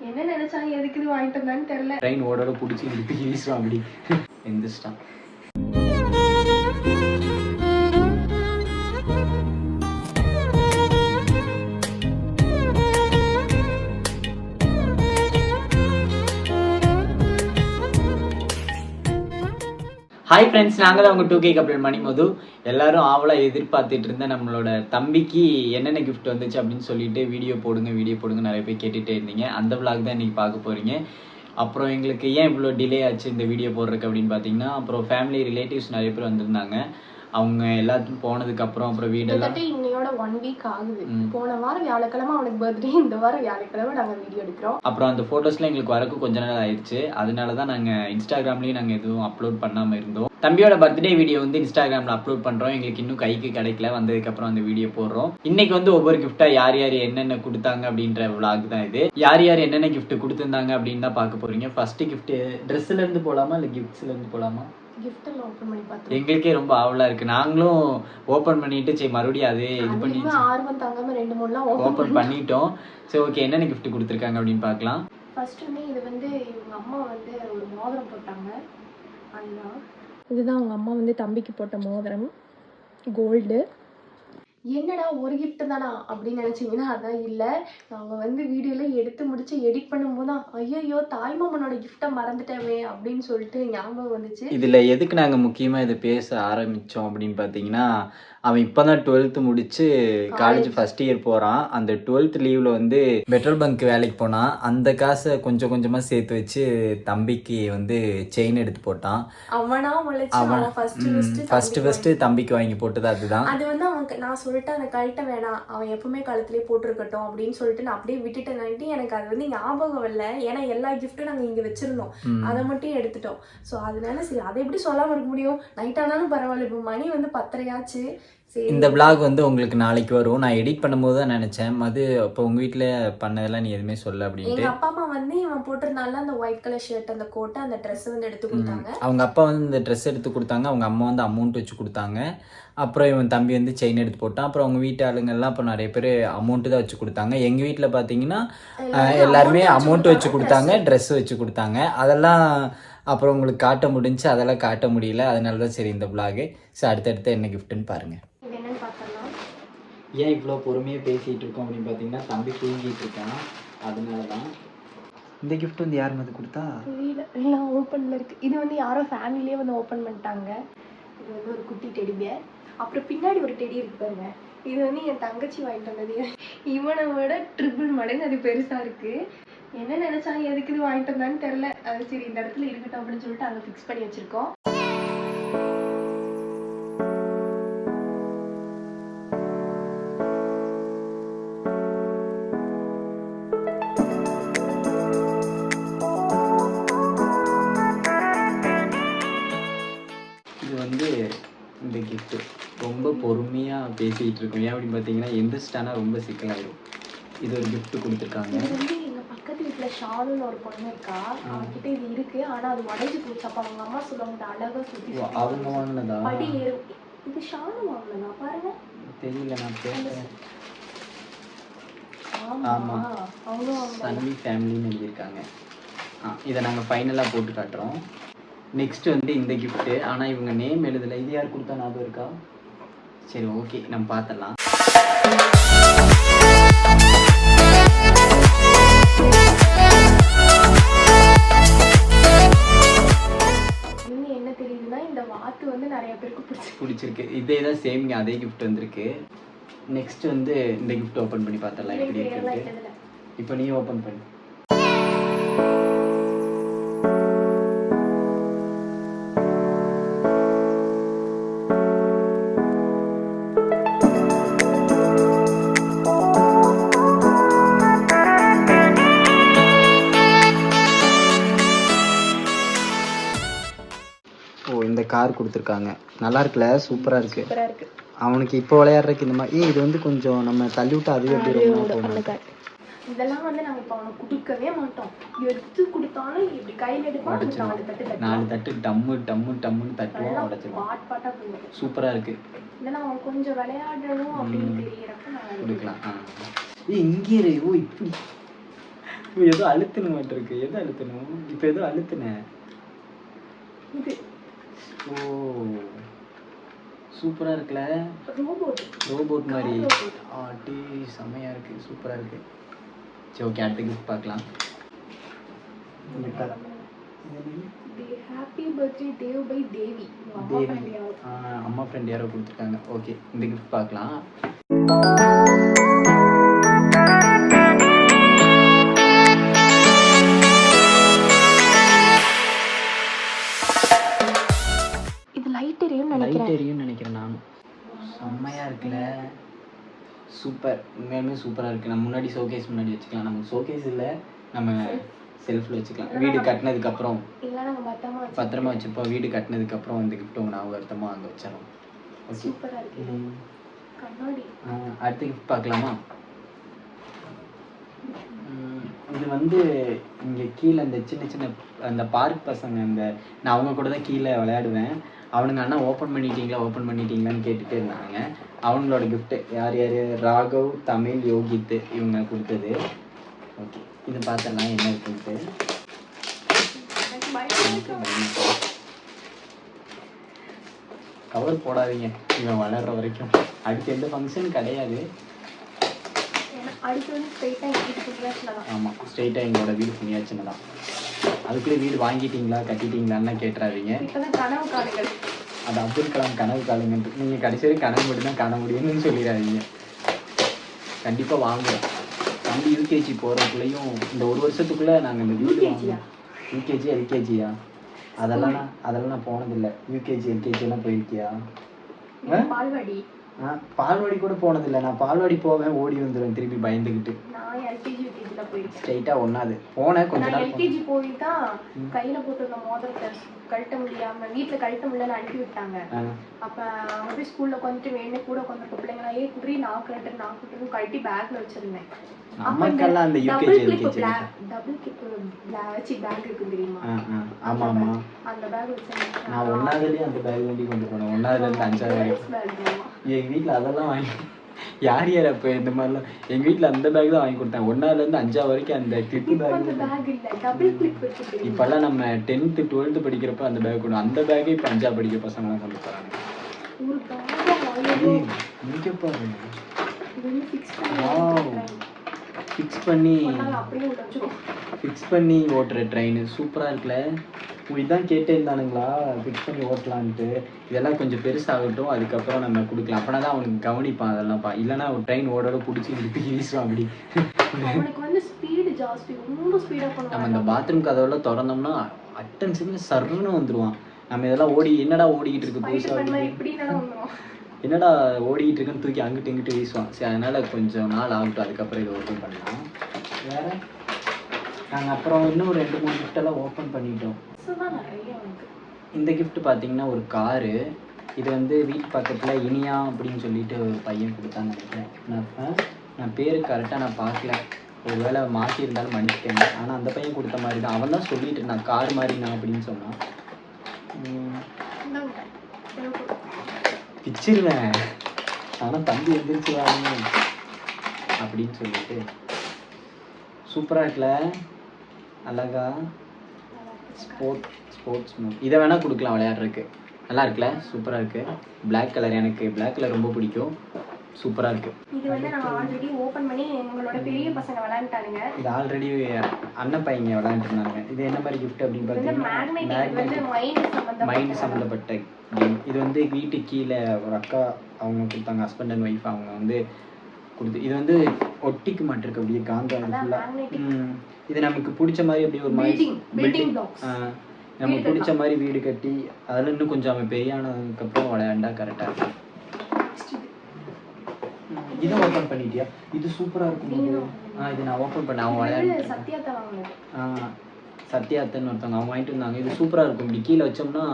என்ன நினைச்சாங்க எதுக்கு இது வாங்கிட்டு வந்தான்னு தெரியல. ட்ரெயின் ஓடோட பிடிச்சி இழுத்து வீசுறான் அப்படி எந்திரிச்சிட்டான். ஹாய் ஃப்ரெண்ட்ஸ், நாங்கள் தான் உங்கள் 2K கப்பல் மணிமது. எல்லாரும் ஆவலாக எதிர்பார்த்துட்டு இருந்த நம்மளோட தம்பிக்கு என்னென்ன கிஃப்ட் வந்துச்சு அப்படின்னு சொல்லிட்டு வீடியோ போடுங்க நிறைய பேர் கேட்டுகிட்டே இருந்தீங்க. அந்த விளாக் தான் இன்றைக்கி பார்க்க போகிறீங்க. அப்புறம் எங்களுக்கு ஏன் இவ்வளோ டிலே ஆச்சு இந்த வீடியோ போடுறதுக்கு அப்படின்னு பார்த்தீங்கன்னா, அப்புறம் ஃபேமிலி ரிலேட்டிவ்ஸ் நிறைய பேர் வந்திருந்தாங்க. அவங்க எல்லாத்துக்கும் போனதுக்கப்புறம் அப்புறம் வீடெல்லாம் இன்னையோட 1 வீக் ஆகுது. போன வாரம் வியாழக்கிழமை அவனுக்கு பர்த்டே, இந்த வாரம் வியாழக்கிழமை நாங்கள் வீடியோ எடுக்கிறோம். அப்புறம் அந்த ஃபோட்டோஸ்லாம் எங்களுக்கு வரக்கும் கொஞ்ச நாள் ஆயிடுச்சு. அதனால தான் நாங்கள் இன்ஸ்டாகிராம்லேயும் நாங்கள் எதுவும் அப்லோட் பண்ணாமல் இருந்தோம். தம்பியோட பர்த்டே வீடியோ வந்து இன்ஸ்டாகிராமில் அப்லோட் பண்ணுறோம். எங்களுக்கு இன்னும் கைக்கு கிடைக்கல, வந்ததுக்கப்புறம் அந்த வீடியோ போடுறோம். இன்னைக்கு வந்து ஒவ்வொரு கிஃப்டாக யார் யார் என்னென்ன கொடுத்தாங்க அப்படின்ற விளாக் தான் இது. யார் யார் என்னென்ன கிஃப்ட் கொடுத்துருந்தாங்க அப்படின்னு தான் பார்க்க போகிறீங்க. ஃபர்ஸ்ட் கிஃப்ட் ட்ரெஸ்ஸுலேருந்து போகலாமா இல்லை கிஃப்ட்ஸ்லேருந்து போகலாமா? எங்களுக்கே ரொம்ப ஆவலா இருக்கு. நாங்களும் ஓபன் பண்ணிட்டு சரி மறுபடியும் அது இது பண்ணி ஆர்வம் தாங்காம 2-3 ஓபன் பண்ணிட்டோம். சரி ஓகே, என்னென்ன கிஃப்ட் கொடுத்துருக்காங்க அப்படின்னு பார்க்கலாம். ஃபர்ஸ்ட் வந்து இது வந்து இவங்க அம்மா வந்து ஒரு மோதிரம் போட்டாங்க. இதுதான் அவங்க அம்மா வந்து தம்பிக்கு போட்ட மோதிரம், கோல்டு. என்னடா ஒரு கிஃப்ட் தானா அப்படின்னு நினச்சிங்கன்னா அதான் இல்லை. அவங்க வந்து வீடியோவில் எடுத்து முடிச்சு எடிட் பண்ணும்போது தான் ஐயோ தாய்மாமனோட கிஃப்டை மறந்துட்டேமே அப்படின்னு சொல்லிட்டு ஞாபகம் வந்துச்சு. இதில் எதுக்கு நாங்கள் முக்கியமாக இதை பேச ஆரம்பித்தோம் அப்படின்னு பார்த்தீங்கன்னா, அவன் இப்போ தான் 12th முடிச்சு காலேஜ் ஃபர்ஸ்ட் இயர் போகிறான். அந்த 12th லீவில் வந்து பெட்ரோல் பங்க் வேலைக்கு போனான். அந்த காசை கொஞ்சம் கொஞ்சமாக சேர்த்து வச்சு தம்பிக்கு வந்து செயின் எடுத்து போட்டான். அவன் ஃபர்ஸ்ட் தம்பிக்கு வாங்கி போட்டது அதுதான். அது வந்து அவனுக்கு நான் சொல்லிட்டு அந்த கழட்ட வேணாம், அவன் எப்பவுமே கழுத்துலேயே போட்டிருக்கட்டும் அப்படின்னு சொல்லிட்டு நான் அப்படியே விட்டுட்டேன். எனக்கு அது வந்து ஞாபகம் இல்லை, ஏன்னா எல்லா கிஃப்ட்டும் நாங்கள் இங்கே வச்சிருந்தோம், அதை மட்டும் எடுத்துட்டோம். ஸோ அதனால சரி அதை எப்படி சொல்லாமல் இருக்க முடியும். நைட் ஆனாலும் பரவாயில்ல, இப்போ மணி வந்து 10:30 இந்த விளாக் வந்து உங்களுக்கு நாளைக்கு வரும். நான் எடிட் பண்ணும்போது தான் நினைச்சேன் மது அப்போ உங்க வீட்டுல பண்ணதெல்லாம் நீ எதுவுமே சொல்ல அப்படின்ட்டு. எங்க அப்பா அம்மா வந்து இவன் போட்டிருந்தால அந்த ஒயிட் கலர் ஷர்ட், அந்த கோட்டை, அந்த ட்ரெஸ் வந்து எடுத்து கொடுத்தாங்க. அவங்க அப்பா வந்து இந்த ட்ரெஸ் எடுத்து கொடுத்தாங்க, அவங்க அம்மா வந்து அமௌண்ட் வச்சு கொடுத்தாங்க. அப்புறம் இவன் தம்பி வந்து செயின் எடுத்து போட்டான். அப்புறம் அவங்க வீட்டு ஆளுங்கள்லாம் அப்புறம் நிறைய பேர் அமௌண்ட்டு தான் வச்சு கொடுத்தாங்க. எங்கள் வீட்டில் பார்த்தீங்கன்னா எல்லாருமே அமௌண்ட் வச்சு கொடுத்தாங்க, ட்ரெஸ் வச்சு கொடுத்தாங்க. அதெல்லாம் அப்புறம் உங்களுக்கு காட்ட முடிஞ்சு, அதெல்லாம் காட்ட முடியல. அதனால தான் சரி இந்த விளாகு. ஸோ அடுத்தடுத்து என்ன கிஃப்ட்டுன்னு பாருங்கள். ஏன் இவ்வளோ பொறுமையாக பேசிகிட்டு இருக்கோம் அப்படின்னு பார்த்தீங்கன்னா, தம்பி தூங்கிட்டு இருக்கான், அதனால தான். இந்த கிஃப்ட் வந்து யார் வந்து கொடுத்தா தெரியல, எல்லாம் ஓப்பனில் இருக்குது. இது வந்து யாரோ ஃபேமிலியே வந்து ஓப்பன் பண்ணிட்டாங்க. இது வந்து ஒரு குட்டி டெடி பியர். அப்புறம் பின்னாடி ஒரு டெடி இருக்கு பாருங்க, இது வந்து என் தங்கச்சி வாங்கிட்டு வந்தது. இவனை விட 3 மடங்கு அது பெருசாக இருக்குது. என்ன நினச்சாங்க எதுக்கு இது வாங்கிட்டு வந்தான்னு தெரில. அது சரி இந்த இடத்துல இருக்கட்டும் அப்படின்னு சொல்லிட்டு அங்கே ஃபிக்ஸ் பண்ணி வச்சுருக்கோம். இந்த கிஃப்ட் ரொம்ப பொறுமையாக பேசிகிட்டு இருக்கோம். ஏன் அப்படின்னு பார்த்தீங்கன்னா, எந்திரிச்சிட்டானா ரொம்ப சிக்கலாயிடும். இது ஒரு கிஃப்ட் கொடுத்துருக்காங்க. இது வந்து எங்கள் பக்கத்து வீட்டில் ஷாலுன்னு ஒரு பொண்ணு இருக்கா, அவங்ககிட்ட இது இருக்குது. ஆனால் அது உடஞ்சி போச்சு. அப்போ அவங்க அம்மா சொல்லுவாங்க அழகாக சுற்றி அவங்க வாங்கினதா படி ஏறும். இது ஷாலு வாங்கினதா பாருங்க, தெரியல, நான் பேசுகிறேன். ஆமாம், அவங்க சன்னி ஃபேமிலின்னு எழுதியிருக்காங்க. இதை நாங்கள் ஃபைனலாக போட்டு காட்டுறோம். நெக்ஸ்ட் வந்து இந்த கிஃப்ட்டு, ஆனால் இவங்க நேம் எழுதலை. இது யார் கொடுத்தா ஞாபகம் இருக்கா? சரி ஓகே, நம்ம பார்த்துடலாம். என்ன தெரியுதுன்னா, இந்த வாத்து வந்து நிறைய பேருக்கு பிடிச்சிருக்கு. இதே தான் சேமிங்க, அதே கிஃப்ட் வந்திருக்கு. நெக்ஸ்ட் வந்து இந்த கிஃப்ட் ஓப்பன் பண்ணி பார்த்துடலாம் எப்படி இருக்கு. இப்போ நீ ஓப்பன் பண்ணு. இந்த கார் கொடுத்துருக்காங்க, நல்லா இருக்குல்ல, சூப்பராக இருக்கு. அவனுக்கு இப்போ விளையாடுறதுக்கு இந்த மாதிரி இது வந்து கொஞ்சம் நம்ம தள்ளி விட்டு அதுவே எப்படி இதெல்லாம் வந்து நாங்கள் இப்போ அவனுக்கு கொடுக்கவே மாட்டோம். எடுத்து கொடுத்தாலும் இப்படி கையில் எடுப்போம், 4 தட்டு டம்மு டம்மு டம்முன்னு தட்டுவோம், பாட் பாட்டாக போயிடும். சூப்பராக இருக்கு. இதெல்லாம் அவன் கொஞ்சம் விளையாடணும் அப்படின்னு தெரியறப்ப நான் கொடுக்கலாம். இங்கே இப்படி ஏதோ அழுத்தணும் மட்டும் இருக்கு. எது அழுத்தணும்? இப்போ ஏதோ அழுத்தினேன். இது ஓ சூப்பரா இருக்குல்ல. ரோபோட் மாதிரி. ஆட்டி செம்மையா இருக்கு. சூப்பரா இருக்கு. சரி ஓகே, அடுத்த கிஃப்ட் பார்க்கலாம். ஹாப்பி பர்த்டே தேவ் பை தேவி. அம்மா ஃப்ரெண்ட் யாரோ கொடுத்துருக்காங்க. ஓகே, இந்த கிஃப்ட் பார்க்கலாம். இது லைட் எரியும்னு நினைக்கிறேன் நானும். செம்மையா இருக்குல்ல. சூப்பர், உண்மையாலுமே சூப்பரா இருக்கு. நம்ம முன்னாடி ஷோகேஸ் முன்னாடி வச்சுக்கலாம். நமக்கு ஷோகேஸ் இல்லை, நம்ம செல்ஃபில் வச்சுக்கலாம். வீடு கட்டினதுக்கு அப்புறம் பத்திரமா வச்சுப்போம். வீடு கட்டினதுக்கு அப்புறம் இந்த கிஃப்ட் உங்க ஞாபகார்த்தமாக அங்கே வச்சிடறோம். சூப்பரா இருக்கு. கண்ணாடி. அடுத்த கிஃப்ட் பார்க்கலாமா? இது வந்து இங்கே கீழே அந்த சின்ன சின்ன அந்த பார்க் பசங்க, அந்த நான் அவங்க கூட தான் கீழே விளையாடுவேன். அவனுங்க அண்ணா ஓப்பன் பண்ணிட்டீங்களான்னு கேட்டுகிட்டே இருந்தாங்க. அவங்களோட கிஃப்ட்டு யார் ராகவ், தமிழ், யோகித் இவங்க கொடுத்தது. ஓகே, இது பார்த்துடலாம் என்ன இருக்குன்ட்டு. கவர் போடாதீங்க இவன் வளர்ற வரைக்கும். அடுத்து எந்த ஃபங்க்ஷன் கிடையாது. ஆமாம், ஸ்ட்ரெயிட்டாக எங்களோட வீடு புண்ணியாச்சுன்னு தான். அதுக்குள்ளே வீடு வாங்கிட்டீங்களா கட்டிட்டீங்களான்னு கேட்டுறாதீங்க. அது அப்துல் கலாம் கனவு காலுங்கன்ட்டு நீங்கள் கடைசி வரை கனவு மட்டும்தான் காண முடியும்னு சொல்லிடாதீங்க. கண்டிப்பாக வாங்க. தம்பி யூகேஜி போகிறதுக்குள்ளேயும் இந்த ஒரு வருஷத்துக்குள்ளே நாங்கள் இந்த வீடு யூகேஜி எல்கேஜியா அதெல்லாம் நான் போனதில்லை. யூகேஜி எல்கேஜி எல்லாம் போயிருக்கியா? பால்வாடி கூட போனதில்லை. நான் பால்வாடி போவேன், ஓடி வந்துடுவேன் திருப்பி பயந்துக்கிட்டு. ஸ்ட்ரைட்டாக ஒன்றாது போனேன். கொஞ்சம் நாள் எல்கேஜி போய் தான் கையில போட்டு மோதிரத்தை கழட்ட முடியாம வீட்டுல கழட்ட முடியலன்னு அனுப்பி விட்டாங்க. அப்ப அவங்க போய் ஸ்கூல்ல உட்காந்துட்டு வேணும் கூட உட்காந்துருக்க பிள்ளைங்களே குடி நான் கழட்டுன்னு கழட்டி பேக்ல வச்சிருந்தேன். நமக்கெல்லாம் அந்த UKG LKG double clip bag இருக்கு தெரியுமா? ஆமா ஆமா, அந்த பேக் வச்சிருந்தேன். நான் ஒன்னாவதுலயே அந்த பேக் வேண்டி கொண்டு போனேன். ஒன்னாவதுல இருந்து 5வது வரைக்கும் எங்க வீட்டுல அதெல்லாம் வாங்கி யார் அப்போ இந்த மாதிரிலாம் எங்கள் வீட்டில் அந்த பேக் தான் வாங்கி கொடுத்தாங்க. 1ஆவதுலேருந்து 5ஆவது வரைக்கும் அந்த கிளிப்பு பேக். இப்போல்லாம் நம்ம 10th 12th படிக்கிறப்ப அந்த பேக் கொண்டு, அந்த பேக்கே இப்போ 5ஆவது படிக்கிற பசங்களாம் கொண்டு போகிறாங்க. இங்கே பாருங்க, ஃபிக்ஸ் பண்ணி ஓட்டுற ட்ரெயின் சூப்பராக இருக்குல்ல. இதுதான் கேட்டே இருந்தானுங்களா ஃபிக்ஸ் பண்ணி ஓட்டலான்ட்டு. இதெல்லாம் கொஞ்சம் பெருசாகட்டும், அதுக்கப்புறம் நம்ம கொடுக்கலாம். அப்போனா தான் அவனுக்கு கவனிப்பான் அதெல்லாம்ப்பா. இல்லைனா ஒரு ட்ரெயின் ஓடோட பிடிச்சி நிறுத்தி வீசுவான். அப்படி நம்ம இந்த பாத்ரூம் கதவெல்லாம் திறந்தோம்னா அட்டன்ஷன் சர்ன்னு வந்துடுவான். நம்ம இதெல்லாம் என்னடா ஓடிக்கிட்டு இருக்கு புதுசாக, என்னடா ஓடிக்கிட்டு இருக்குன்னு தூக்கி அங்கிட்டு இங்கிட்டு வீசுவான். சரி, அதனால் கொஞ்சம் நாள் ஆகட்டும், அதுக்கப்புறம் இதை ஓப்பன் பண்ணலாம். வேறு நாங்கள் அப்புறம் இன்னும் 2-3 கிஃப்டெல்லாம் ஓப்பன் பண்ணிட்டோம். இந்த கிஃப்ட் பார்த்தீங்கன்னா ஒரு காரு. இது வந்து வீட்டு பக்கத்தில் இனியா அப்படின்னு சொல்லிட்டு ஒரு பையன் கொடுத்தான்னு நினைக்கிறேன். நான் பேர் கரெக்டாக நான் பார்க்கல, ஒரு வேளை மாற்றிருந்தாலும் மன்னிச்சிட்டேன். ஆனால் அந்த பையன் கொடுத்த மாதிரி தான். அவன் தான் சொல்லிட்டு இருந்தான் கார் மாதிரிண்ணா அப்படின்னு சொன்னான். பிச்சிருவேன், ஆனால் தம்பி எந்திரிச்சுவாங்க அப்படின்னு சொல்லிட்டு. சூப்பராக இருக்குல்ல, அழகா ஸ்போர்ட்ஸ் மூவ். இதை வேணால் கொடுக்கலாம் விளையாடுறதுக்கு. நல்லா இருக்குல்ல, சூப்பராக இருக்குது. பிளாக் கலர், எனக்கு பிளாக் கலர் ரொம்ப பிடிக்கும். சூப்பராக இருக்குது. இது வந்து நான் ஆல்ரெடி ஓப்பன் பண்ணி எங்களோட பெரிய பசங்க விளையாண்டானுங்க. இது ஆல்ரெடி அண்ணன் பையங்க விளையாண்டுருந்தாங்க. இது என்ன மாதிரி கிஃப்ட் அப்படின்னு பார்த்தீங்கன்னா மைண்ட் சம்மந்தப்பட்ட கேம். இது வந்து வீட்டுக்கு கீழே ஒரு அக்கா அவங்க கொடுத்தாங்க, ஹஸ்பண்ட் அண்ட் ஒய்ஃப் அவங்க வந்து கொடுத்து. இது வந்து ஒட்டிக்கு மாட்டிருக்கு அப்படியே காந்தம் ஃபுல்லாக. இது நமக்கு பிடிச்ச மாதிரி அப்படியே ஒரு மாதிரி பில்டிங் நமக்கு பிடிச்ச மாதிரி வீடு கட்டி அதில் இன்னும் கொஞ்சம் அவன் பெரியானதுக்கப்புறம் விளையாண்டா கரெக்டாக இருக்கும். இதை ஓப்பன் பண்ணிட்டியா? இது சூப்பராக இருக்கும். இது நான் ஓப்பன் பண்ணேன். அவங்க விளையாண்டு சத்யாத்தன்னு ஒருத்தவங்க அவங்க வாங்கிட்டு இருந்தாங்க. இது சூப்பராக இருக்கும். இப்படி கீழே வச்சோம்னா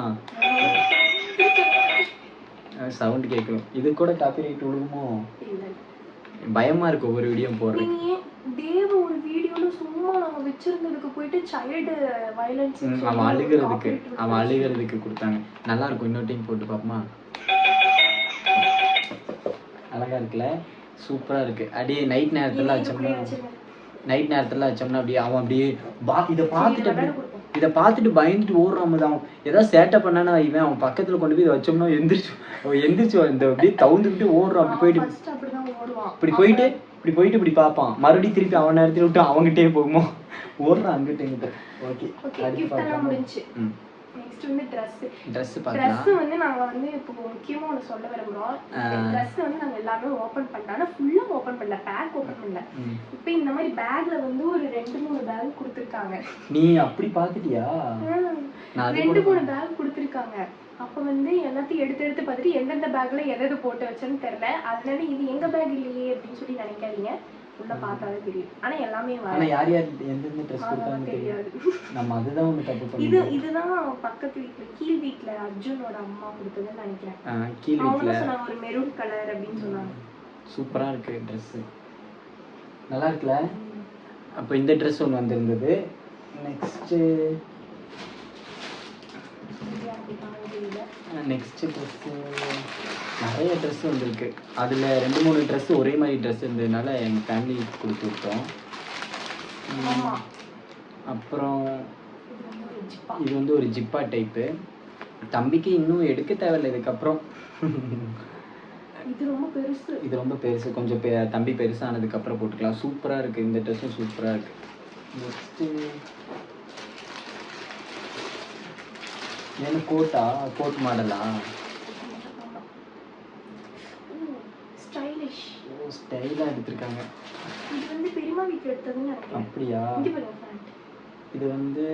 சவுண்டு கேட்கும். இது கூட காப்பிரைட் விழுகுமோ பயமாக இருக்கும். ஒவ்வொரு வீடியோ போடுறேன். தேவ ஒரு வீடியோல சும்மா நாங்க வச்சிருந்ததுக்கு போயிட்டு சைல்டு வயலன்ஸ் அவன் அழுகிறதுக்கு கொடுத்தாங்க. நல்லா இருக்கும். இன்னொரு டைம் போட்டு பார்ப்போமா? அழகா இருக்குல்ல, சூப்பரா இருக்கு. அப்படியே நைட் நேரத்துல வச்சோம்னா நைட் நேரத்துல வச்சோம்னா அப்படியே அவன் அப்படியே இதை பார்த்துட்டு பயந்துட்டு ஓடுறாம தான். ஏதாவது சேட்டை பண்ணானா இவன் அவன் பக்கத்துல கொண்டு போய் இதை வச்சோம்னா எந்திரிச்சு இந்த அப்படியே தவுந்துக்கிட்டு ஓடுறான். அப்படி போயிட்டு இப்படி பார்ப்பான். மறுபடியும் திருப்பி அவன் நேரத்தில் விட்டு அவங்ககிட்டே போகுமோ ஓடுறான் அங்கிட்ட இங்கிட்ட. ஓகே நெக்ஸ்ட் வந்து Dress பார்க்கலாம். வந்து நாங்க வந்து இப்போ முக்கியமா ஒன்று சொல்ல விரும்புறோம். Dress வந்து நாங்க எல்லாமே ஓபன் பண்ணோம். ஆனா ஃபுல்லா ஓபன் பண்ணல, பேக் ஓபன் பண்ணல. இப்போ இந்த மாதிரி பேக்ல வந்து ஒரு 2-3 பேக் கொடுத்திருக்காங்க. நீ அப்படி பாத்துட்டியா? 2-3 பேக் கொடுத்திருக்காங்க. அப்ப வந்து எல்லாத்தையும் எடுத்து பார்த்துட்டு எந்தெந்த பேக்ல எதை போட்டு வச்சேன்னு தெரியல. அதனால இது எங்க பேக் இல்லையே அப்படின்னு சொல்லி நினைக்காதீங்க. உள்ள பார்த்தாலே தெரியும். ஆனா எல்லாமே ஆனா யார் எந்தெந்த Dress கொடுத்தாங்கன்னு தெரியாது. நம்ம அதுதான் ஒண்ணு தப்பு பண்ணோம். இதுதான் பக்கத்து வீட்ல கீழ் வீட்ல அர்ஜுனோட அம்மா கொடுத்ததுன்னு நினைக்கிறேன். கீழ் வீட்ல சொன்னாங்க ஒரு மெரூன் கலர் அப்படின்னு சொன்னாங்க. சூப்பரா இருக்கு Dress. நல்லா இருக்குல? அப்ப இந்த Dress ஒன்னு வந்திருந்தது. நெக்ஸ்ட் Dress நிறைய Dress வந்திருக்கு. அதில் 2-3 Dress ஒரே மாதிரி Dress இருந்ததுனால எங்கள் ஃபேமிலி கொடுத்து விட்டோம். அப்புறம் இது வந்து ஒரு ஜிப்பா டைப்பு. தம்பிக்கு இன்னும் எடுக்க தேவையில்லை இதுக்கப்புறம். இது ரொம்ப பெருசு. கொஞ்சம் தம்பி பெருசானதுக்கப்புறம் போட்டுக்கலாம். சூப்பராக இருக்குது. இந்த ட்ரெஸ்ஸும் சூப்பராக இருக்குது. நெக்ஸ்ட்டு என்ன கோட் மாடலா? ஸ்டைலா எடுத்திருக்காங்க. இது வந்து பெரியம்மா வீட்ல எடுத்ததுன்னு நினைக்கிறேன். அப்படியா? இது வந்து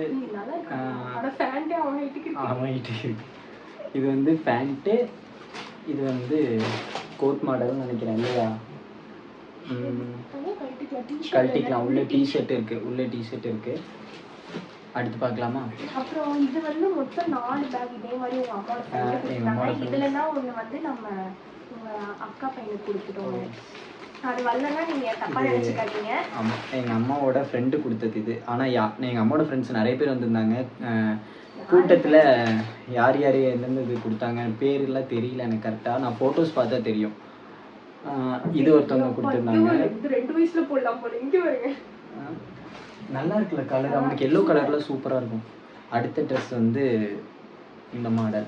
இது வந்து பேண்ட். இது வந்து கோட் மாடல்னு நினைக்கிறேன் இல்லையா? கழட்டிக்கலாம். உள்ள டிஷர்ட் இருக்கு. அடுத்து பார்க்கலாமா? அப்புறம் இது வந்து மொத்தம் 4 பேக் இதே மாதிரி உங்க அம்மாவோட ஃப்ரெண்ட். இதுலனா ஒண்ணு வந்து நம்ம உங்க அக்கா பையனுக்கு கொடுத்துட்டோம். அது வரலன்னா நீங்க தப்பா நினைச்சுக்காதீங்க. ஆமா, எங்க அம்மாவோட ஃப்ரெண்டு கொடுத்தது இது. ஆனா எங்க அம்மாவோட ஃப்ரெண்ட்ஸ் நிறைய பேர் வந்திருந்தாங்க. கூட்டத்துல யார் எந்தெந்த இது கொடுத்தாங்க பேரெல்லாம் தெரியல எனக்கு கரெக்டா. நான் போட்டோஸ் பார்த்தா தெரியும். இது ஒருத்தவங்க கொடுத்துருந்தாங்க. இது 2 வயசுல போடலாம் போல. இங்க வருங்க. நல்லா இருக்குல்ல கலர். அவனுக்கு எல்லோ கலர்ல சூப்பரா இருக்கும். அடுத்த ட்ரெஸ் வந்து இந்த மாடல்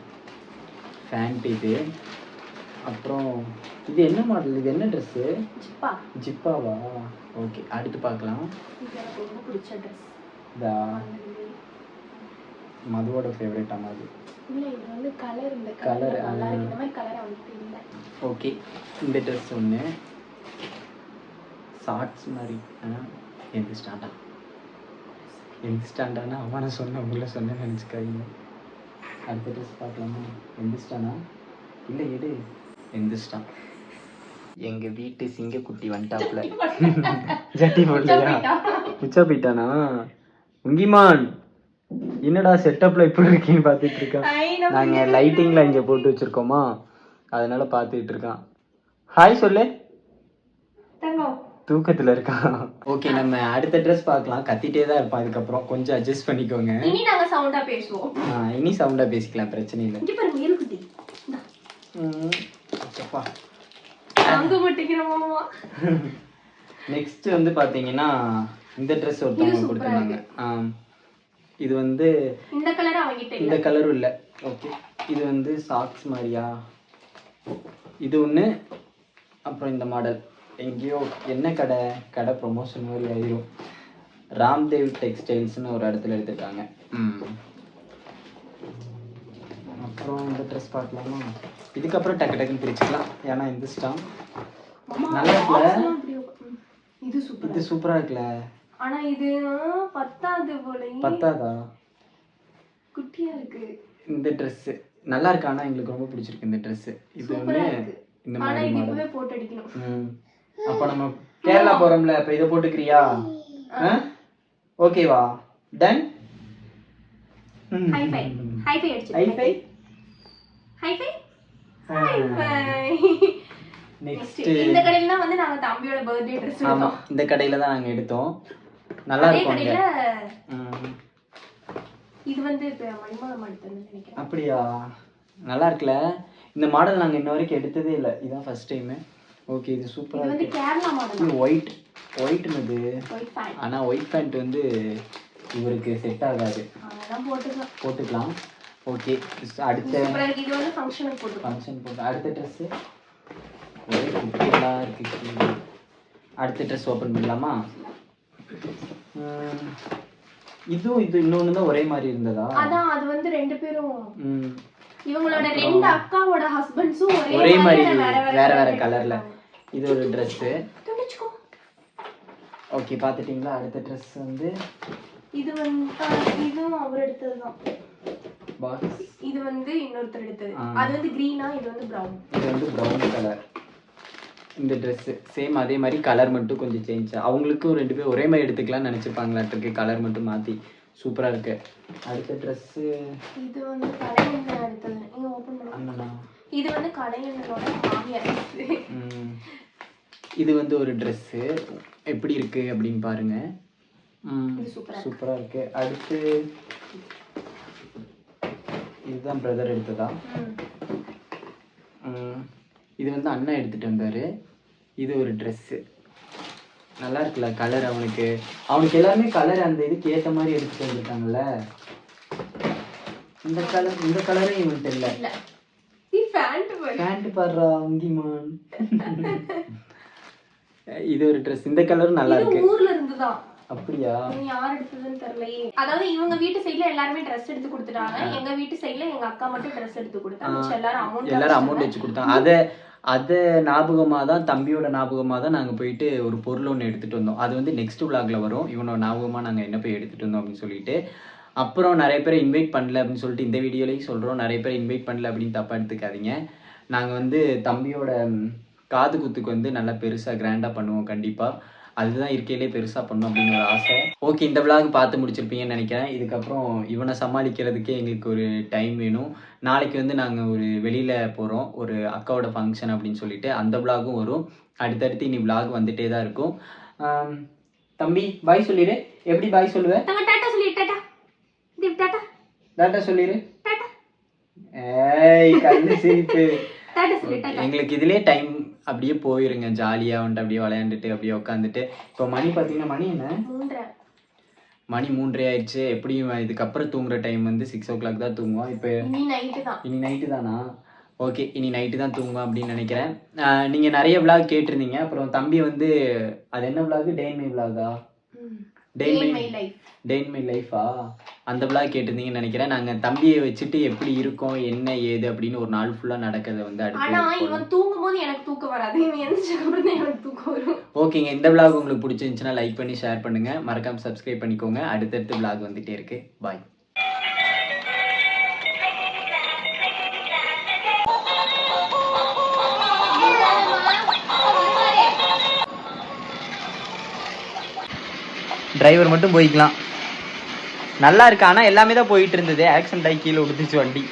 ஃபேண்ட். இது அப்புறம் இது என்ன மாடல்? இது என்ன ட்ரெஸ்ஸு? ஜிப்பாவா? ஓகே, அடுத்து பார்க்கலாம். எனக்கு ரொம்ப பிடிச்ச ட்ரெஸ். மதுவோட ஃபேவரட் அம்மா அது. இல்ல, இது வந்து கலர். இந்த கலர் நல்லா இருக்கு. இந்த மாதிரி கலர் அவனுக்கு தெரியல. ஓகே, இந்த ட்ரெஸ் ஒன்று ஷார்ட்ஸ் மாதிரி. எந்த ஸ்டாண்டானா அவனை சொன்ன உங்களை சொன்னேன்னு நினச்சிக்காதீங்க. அடுத்த ட்ரெஸ் பார்க்கலாமா? எந்த ஸ்டானா? இல்லை எடு. எந்த ஸ்டான்? எங்கள் வீட்டு சிங்கக்குட்டி வந்துட்டாப்புல. ஜட்டி போடலையா? பிச்சா போயிட்டானா? உங்கிமான் என்னடா செட்டப்ல இப்படி இருக்கீன்னு பார்த்துட்டு இருக்கான். நாங்கள் லைட்டிங்ல இங்கே போட்டு வச்சிருக்கோமா, அதனால பார்த்துட்டு இருக்கான். ஹாய் சொல்லு. தூக்கத்துல இருக்கான். ஓகே, நம்ம அடுத்த ட்ரெஸ் பார்க்கலாம். கத்திட்டே தான் இருப்பான் இதுக்கப்புறம். கொஞ்சம் அட்ஜஸ்ட் பண்ணிக்கோங்க. இனி நாங்க சவுண்டா பேசுவோம். இனி சவுண்டா பேசிக்கலாம், பிரச்சனை இல்லை. இங்க பாருங்க ஏலுக்குட்டி. அப்பா அங்க மாட்டேங்கிறோமா. நெக்ஸ்ட் வந்து பாத்தீங்கன்னா இந்த ட்ரெஸ் ஒருத்தவங்க கொடுத்தாங்க. இது வந்து இந்த கலர் அவங்கிட்ட இல்ல. இந்த கலரும் இல்ல. ஓகே, இது வந்து சாக்ஸ் மாதிரியா? இது ஒன்று. அப்புறம் இந்த மாடல் எங்கேயோ என்ன கடை ப்ரொமோஷன் மாதிரி ஆயிரும். ராம்தேவ் டெக்ஸ்டைல்ஸ்னு ஒரு இடத்துல எடுத்துட்டாங்க. அப்புறம் இந்த ட்ரெஸ் பார்க்கலாமா? இதுக்கப்புறம் டக்குன்னு பிரிச்சுக்கலாம். ஏன்னா இந்த ஸ்டாம் நல்லா இருக்குல்ல? இது சூப்பரா இருக்குல்ல? ஆனா இது பத்தாது போல. பத்தாதா? குட்டியா இருக்கு இந்த ட்ரெஸ். நல்லா இருக்கு. ஆனா எங்களுக்கு ரொம்ப பிடிச்சிருக்கு இந்த ட்ரெஸ். இது வந்து இந்த மாதிரி இப்பவே போட்டு அடிக்கணும். அப்ப நம்ம கேரளா போறோம்ல, அப்ப இத போட்டுக்கிறியா? ஓகேவா? டன். ஹை ஃபை அடிச்சு. High five. நெக்ஸ்ட் இந்த கடையில தான் வந்து நாங்க தம்பியோட பர்த்டே Dress எடுத்தோம். ஆமா, இந்த கடையில தான் நாங்க எடுத்தோம். நல்லா இருக்கும். இது வந்து மணிமாலை மாடல் நினைக்கிறேன். அப்படியா? நல்லா இருக்குல? இந்த மாடல் நாங்க இன்ன வரைக்கும் எடுத்ததே இல்ல. இதான் ஃபர்ஸ்ட் டைம். ஓகே, இது சூப்பரா இருக்கு. இது வந்து கேரளா மாடல். இது ஒயிட் ஒயிட்னது ஒயிட் பேண்ட். ஆனால் ஒயிட் பேண்ட் வந்து இவருக்கு செட் ஆகாது. அதெல்லாம் போட்டுக்கலாம். போட்டுக்கலாம். ஓகே, அடுத்த இது வந்து ஃபங்க்ஷனுக்கு போட்டுக்கலாம். ஃபங்க்ஷன் போட்டு அடுத்த ட்ரெஸ்ஸு ஒரே குட்டிகளாக இருக்குது. அடுத்த ட்ரெஸ் ஓப்பன் பண்ணலாமா? இதுவும் இது இன்னொன்று தான் ஒரே மாதிரி இருந்ததா? அதான் அது வந்து ரெண்டு பேரும் இவங்களோட ரெண்டு அக்காவோட ஹஸ்பண்ட்ஸும் ஒரே மாதிரி வேற வேற கலர்ல. இது ஒரு ட்ரெஸ்ஸு. ஓகே, பார்த்துட்டிங்களா? அடுத்த ட்ரெஸ் வந்து இது வந்து இதுவும் அவர் எடுத்ததுதான். பாக்ஸ் இது வந்து இன்னொருத்தர் எடுத்தது. அது வந்து கிரீனா, இது வந்து பிரவுன். இது வந்து பிரவுன் கலர். இந்த ட்ரெஸ்ஸு சேம் அதே மாதிரி கலர் மட்டும் கொஞ்சம் சேஞ்ச். அவங்களுக்கும் ரெண்டு பேரும் ஒரே மாதிரி எடுத்துக்கலாம்னு நினச்சிப்பாங்களாட்டிருக்கு. கலர் மட்டும் மாற்றி சூப்பராக இருக்கு. அடுத்த ட்ரெஸ்ஸு இது வந்து கலைஞன் எடுத்தது. நீங்கள் ஓப்பன் பண்ணலாம். இது வந்து கலைஞனோட மாமியார். இது வந்து ஒரு ட்ரெஸ்ஸு எப்படி இருக்கு அப்படின்னு பாருங்க. சூப்பராக இருக்கு. அடுத்து இதுதான் பிரதர் எடுத்ததா? இது வந்து அண்ணா எடுத்துகிட்டு வந்தார். இது ஒரு ட்ரெஸ்ஸு நல்லா இருக்குல்ல கலர். அவனுக்கு எல்லாருமே கலர் அந்த இதுக்கு ஏற்ற மாதிரி எடுத்துகிட்டு வந்துட்டாங்கல்ல. இந்த கலரும் இவன்ட்டு இல்லை. பேண்ட் பாடுறா அங்கிமான். இது ஒரு ட்ரெஸ். இந்த கலரும் நல்லா இருக்கு. ஊர்ல இருந்துதான். அப்படியா? யார் எடுத்ததுன்னு தெரியலையே. அதாவது இவங்க வீட்டு சைடுல எல்லாருமே ட்ரெஸ் எடுத்து கொடுத்துட்டாங்க. எங்க வீட்டு சைடுல எங்க அக்கா மட்டும் ட்ரெஸ் எடுத்து கொடுத்தாங்க. எல்லாரும் அமௌண்ட் வச்சு கொடுத்தாங்க. அதை ஞாபகமாக தான், தம்பியோட ஞாபகமாக தான் நாங்கள் போயிட்டு ஒரு பொருள் ஒன்று எடுத்துகிட்டு வந்தோம். அது வந்து நெக்ஸ்ட் விளாகில் வரும். இவனோட ஞாபகமாக நாங்கள் என்ன போய் எடுத்துகிட்டு வந்தோம் அப்படின்னு சொல்லிட்டு. அப்புறம் நிறைய பேர் இன்வைட் பண்ணல அப்படின்னு சொல்லிட்டு இந்த வீடியோலையும் சொல்கிறோம். நிறைய பேர் இன்வைட் பண்ணல அப்படின்னு தப்பாக எடுத்துக்காதீங்க. நாங்கள் வந்து தம்பியோட காது குத்துக்கு வந்து நல்லா பெருசாக கிராண்டாக பண்ணுவோம் கண்டிப்பாக. அதுதான் இருக்கையிலே பெருசாக பண்ணணும் அப்படின்னு ஒரு ஆசை. ஓகே, இந்த விளாக் பார்த்து முடிச்சிருப்பீங்கன்னு நினைக்கிறேன். இதுக்கப்புறம் இவனை சமாளிக்கிறதுக்கே எங்களுக்கு ஒரு டைம் வேணும். நாளைக்கு வந்து நாங்கள் ஒரு வெளியில் போகிறோம், ஒரு அக்காவோட ஃபங்க்ஷன் அப்படின்னு சொல்லிட்டு. அந்த விளாகும் வரும். அடுத்தடுத்து இனி விளாக் வந்துட்டே தான் இருக்கும். தம்பி பாய் சொல்லிடு. எப்படி பாய் சொல்லுவேன்? டாட்டா சொல்லிடு. ஏய் கண்ணு சிரிப்பு. எங்களுக்கு இதுலேயே டைம் அப்படியே போயிருங்க. ஜாலியாக வந்துட்டு அப்படியே விளையாண்டுட்டு அப்படியே உட்காந்துட்டு. இப்போ மணி பார்த்தீங்கன்னா மணி என்ன? மணி 3:30 ஆயிடுச்சு. எப்படியும் இதுக்கப்புறம் தூங்குற டைம் வந்து 6 o'clock தான் தூங்குவோம். இப்போ இனி நைட்டு தானா? ஓகே, இனி நைட்டு தான் தூங்குவோம் அப்படின்னு நினைக்கிறேன். நீங்கள் நிறைய விளாக் கேட்டிருந்தீங்க. அப்புறம் தம்பி வந்து அது என்ன விளாக்? டே இன் மை விளாகா? டே இன் மை லைஃபா? அந்த விளாக் கேட்டிருந்தீங்கன்னு நினைக்கிறேன். நாங்கள் தம்பியை வச்சுட்டு எப்படி இருக்கோம் என்ன ஏது அப்படின்னு ஒரு நாள் ஃபுல்லாக நடக்கிறத வந்து ஓகேங்க. இந்த விளாக் உங்களுக்கு பிடிச்சிருந்துச்சுன்னா லைக் பண்ணி ஷேர் பண்ணுங்க. மறக்காம சப்ஸ்கிரைப் பண்ணிக்கோங்க. அடுத்தடுத்து விளாக் வந்துட்டே இருக்கு. பாய். டிரைவர் மட்டும் போய்க்கலாம். நல்லா இருக்கு. ஆனால் எல்லாமே தான் போயிட்டு இருந்தது. ஆக்சிடென்ட் ஆகி கீழே விடுத்துச்சு வண்டி.